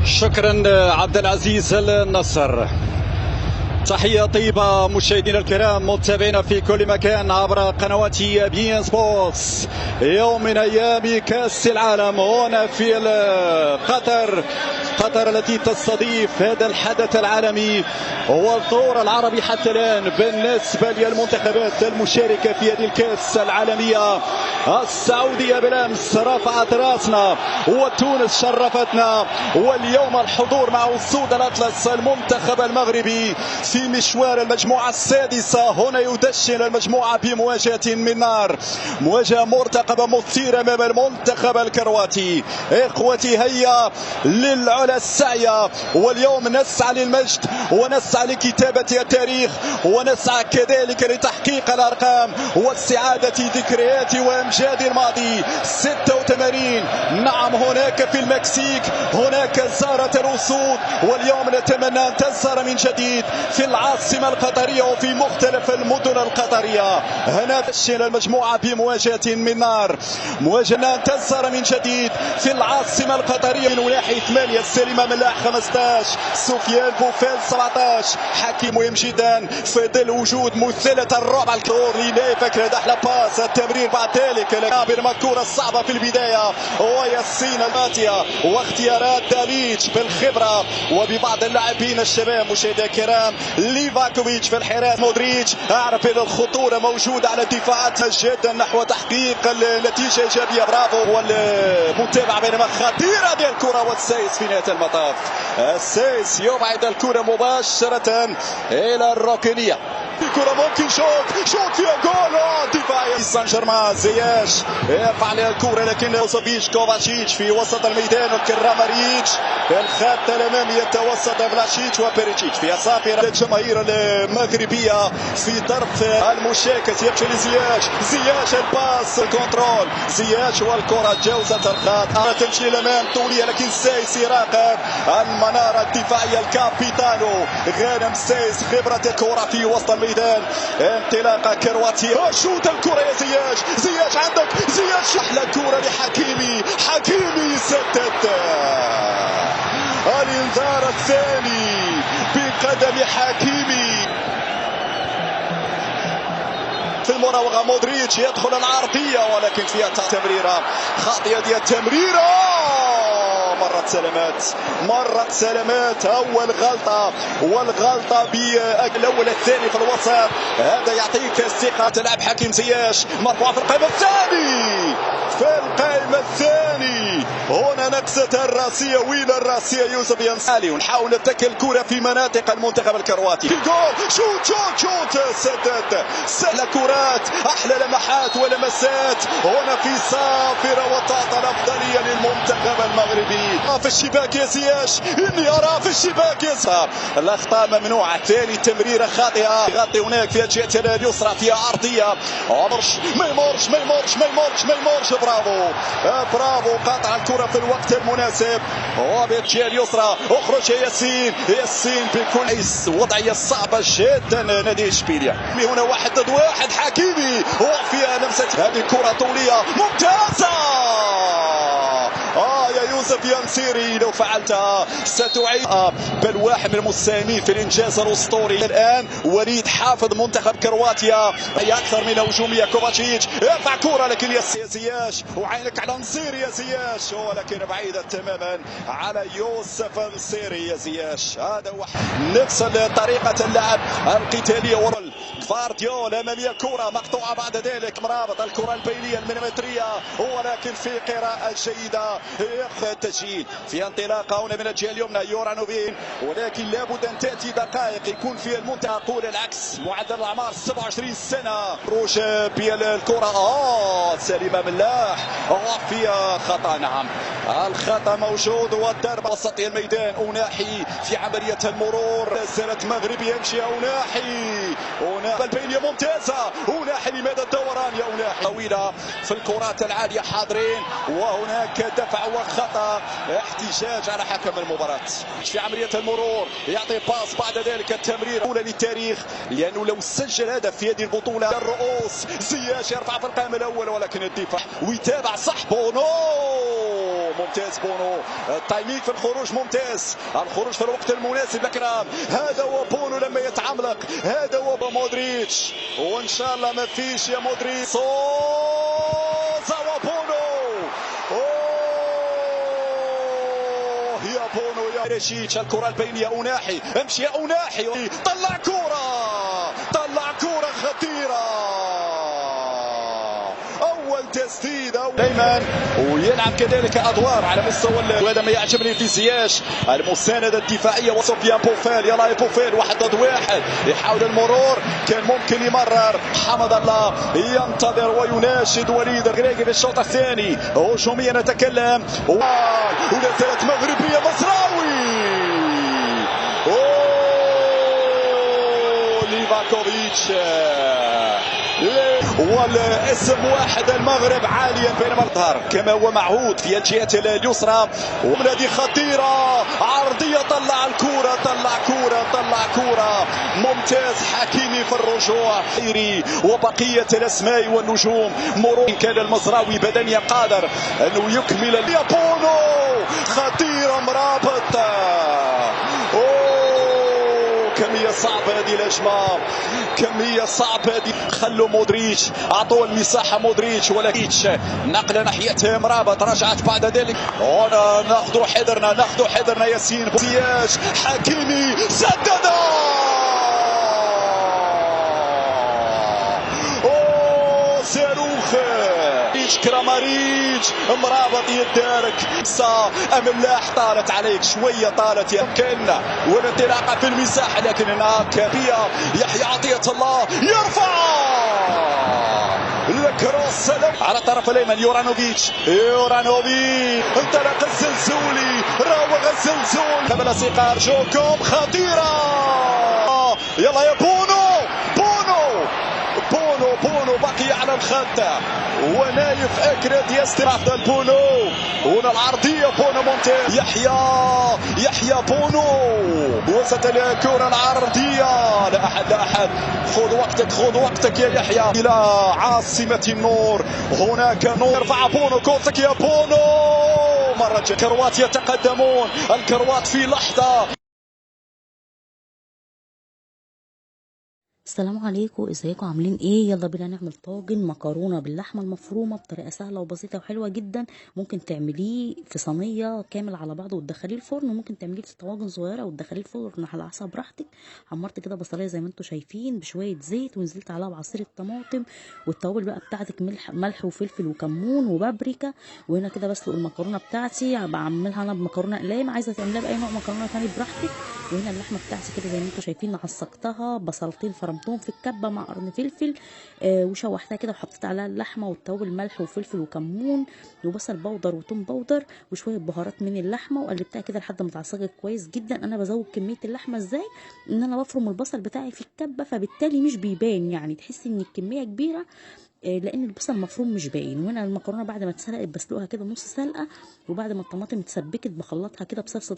شكرا عبد العزيز النصر. تحية طيبة مشاهدينا الكرام متابعينا في كل مكان عبر قنوات بي ان سبورتس. يوم من ايام كأس العالم هنا في قطر التي تستضيف هذا الحدث العالمي والظهور العربي حتى الان بالنسبة للمنتخبات المشاركة في هذه الكأس العالمية. السعودية بالامس رفعت راسنا وتونس شرفتنا، واليوم الحضور مع اسود الاطلس المنتخب المغربي في مشوار المجموعة السادسة. هنا يدشن المجموعة بمواجهة من نار، مواجهة مرتقبة مثيرة امام المنتخب الكرواتي. اخوتي هيا للعلا السعي، واليوم نسعى للمجد ونسعى لكتابة التاريخ ونسعى كذلك لتحقيق الارقام واستعادة ذكريات وامجاد الماضي. 86 نعم، هناك في المكسيك هناك زارت الاسود، واليوم نتمنى ان تزهر من جديد في العاصمة القطرية وفي مختلف المدن القطرية. هنا تشين المجموعة بمواجهة من نار، مواجهة تزهر من جديد في العاصمة القطرية. من ناحية 8 سليمة ملاح 15، سفيان بوفال 17، حكيم مهم جدا في ظل وجود مثلث الرعب الكور لي فكرة دحلة باس التمرير بعد ذلك بالمكورة الصعبة في البداية وياسين الباتية واختيارات داليتش بالخبرة وببعض اللاعبين الشباب. مشاهدينا الكرام ليفاكوفيتش في الحراس، مودريتش اعرف ان الخطوره موجوده على الدفاعات جدا نحو تحقيق النتيجه ايجابيه. برافو، والمتابعه بينما خطيره هذه الكره والسايس في نهايه المطاف. السايس يبعد الكره مباشره الى الركنيه. الكرة ممكن شوط فيها جول دفاعي سان جيرمان. زياش يفعل الكرة لكن يوسفيتش كوفاتشيتش في وسط الميدان وكراماريتش في الخط الامامي يتوسط فلاشيتش وبيريتشيتش في اصابع الجماهير المغربيه في طرف المشاكس. يمشي زياش الباس الكنترول زياش والكرة جاوزت الخط تمشي للامام طولية لكن سايس يراقب المنارة الدفاعية. الكابيتانو غانم سايس خبرة الكرة في وسط الميدان. انطلاقة كرواتيا، شوت الكرة يا زياش عندك زياش، احلى كرة حكيمي سدد الانذار الثاني بقدم حكيمي. في المراوغة مودريتش يدخل العرضية ولكن فيها تمريرة خاطئة. دي التمريرة مرت سلامات أول غلطة، والغلطة بالأول الثاني في الوسط. هذا يعطيك الثقة. تلعب حكيم زياش مرفوعة في القائمة الثاني. هنا نقصة الراسية، وين الراسية يوسف ينسالي، ونحاول نتكل الكرة في مناطق المنتخب الكرواتي. في الجول شوت سدد سهلة كرات أحلى لمحات ولمسات. هنا في صافرة وتعطى الأفضلية للمنتخب المغربي. في الشباك يا زياش، إني أرى في الشباك يا زياش. الأخطاء ممنوعة. ثاني تمريرة خاطئة يغطي هناك في الجهة اليسرى فيها عرضية ما يمرش. برافو قاطع الكرة في الوقت المناسب وبالجهة اليسرى. اخرج يا ياسين بكل وضعية صعبة جدا نادي اشبيليا. هنا 1 ضد 1 حكيمي وفيها لمسة. هذه كرة طولية ممتازة يا يوسف ينسيري، لو فعلتها ستعيد. بل واحد من المساهمين في الانجاز الاسطوري الان وليد حافظ منتخب كرواتيا. هي اكثر من هجوميه. كوفاتشيتش يرفع كره لكن يا زياش، وعينك على نصيري يا زياش، ولكن بعيده تماما على يوسف نصيري يا زياش. هذا واحد نفس طريقه اللعب القتاليه. فارديول اماميه كره مقطوعه بعد ذلك مرابط الكره البينيه المليمتريه، ولكن في قراءه جيده ياخذ التسجيل في انطلاقه هنا من الجهه اليمنى. يورانوفين، ولكن لابد ان تاتي دقائق يكون في المنتهى. اقول العكس، معدل الاعمار 27 سنه. روج بالكره سليمه ملاح فيها خطا. نعم الخطا موجود، والضربه وسط الميدان. أناحي في عمليه المرور، زالت مغربي يمشي. أناحي البينيه ممتازه. أناحي لماذا الدوران يا أناحي؟ طويله في الكرات العاليه حاضرين، وهناك دفع وخطا. احتجاج على حكم المباراه في عمليه المرور. يعطي باس بعد ذلك التمرير الاولى للتاريخ، لانه لو سجل هدف في هذه البطوله الرؤوس. زياش يرفع في القائم الاول ولكن الدفاع ويتابع صاحبه. ممتاز بونو، التايمينغ في الخروج ممتاز، الخروج في الوقت المناسب لكرام. هذا هو بونو لما يتعملق، هذا هو مودريتش، وان شاء الله ما فيش يا مودريتش. سوزا وبونو، يا بونو يا رشيتش، الكرة البينية أناحي، امشي يا أناحي، طلع كرة خطيرة، أول تسديد دائما، ويلعب كذلك أدوار على مستوى، وهذا ما يعجبني في زياش، المساندة الدفاعية. وسفيان بوفال، يلا يا بوفال، 1 ضد 1 يحاول المرور، كان ممكن يمرر. حمد الله ينتظر ويناشد وليد الغريقي في الشوط الثاني. هجوميا نتكلم، ولا ثلاث مغربية مصراوي، ليفاكوفيتش، والاسم واحد المغرب عاليا بينما الظهر كما هو معهود في الجهة اليسرى. وهذه خطيرة، عرضية، طلع الكرة، طلع كرة ممتاز حكيمي في الرجوع. وبقية الأسماء والنجوم مرور، كان المزراوي بدنيا قادر أنه يكمل. يا بونو خطيرة، مرابط، كمية صعبة هذه الهجمة، كمية صعبة هذه. خلوا مودريتش، أعطوه المساحة مودريتش، ولكن نقلة ناحية مرابط، رجعت بعد ذلك. هنا ناخذ حذرنا ياسين زياش، حكيمي سدد، صاروخ كراماريتش، مرابط يدارك، املاح طالت عليك شويه، طالت يمكن والانطلاقه في المساحه، لكن هناك بيا يحيى عطيه الله يرفع الكروس على الطرف الايمن. يورانوفيتش، انطلق الزلزولي، راوغ الزلزول قبل ثقه، ارجوكم، خطيره، يلا يا بونو بقي على الخط، ونايف اكرد يسترافد بونو، هنا العرضيه، بونو ممتاز، يحيى بونو، وسط الكره العرضيه، لا احد، خذ وقتك يا يحيى، الى عاصمه النور، هناك نور، يرفع بونو، كوتك يا بونو، مره الكروات يتقدمون، الكروات في لحظه. السلام عليكم، ازيكم، عاملين ايه؟ يلا بينا نعمل طاجن مكرونه باللحمه المفرومه بطريقه سهله وبسيطه وحلوه جدا. ممكن تعمليه في صينيه كامل على بعضه وتدخليه الفرن، وممكن تعمليه في طواجن صغيره وتدخليه الفرن على حسب براحتك. حمرت كده بصلايه زي ما انتم شايفين بشويه زيت، ونزلت عليها بعصير الطماطم والتوابل بقى بتاعتك، ملح وفلفل وكمون وبابريكا. وهنا كده بسلق المكرونه بتاعتي، بعملها انا بمكرونه اقلام، عايزه تعمليها باي نوع مكرونه ثاني براحتك. وهنا اللحمه بتاعتي كده زي ما انتم شايفين، عصقتها بصلتين فرمتهم في الكبه مع قرن فلفل، وشوحتها كده وحطيت عليها اللحمه والتوابل، ملح وفلفل وكمون وبصل بودر وتوم بودر وشويه بهارات من اللحمه، وقلبتها كده لحد ما اتعصجت كويس جدا. انا بزود كميه اللحمه ازاي؟ ان انا بفرم البصل بتاعي في الكبه، فبالتالي مش بيبان، يعني تحسي ان الكميه كبيره لان البصل المفروم مش باين. وهنا المكرونه بعد ما اتسلقت بسلقها كده نص سلقه، وبعد ما الطماطم اتسبكت بخلطها كده بصلصه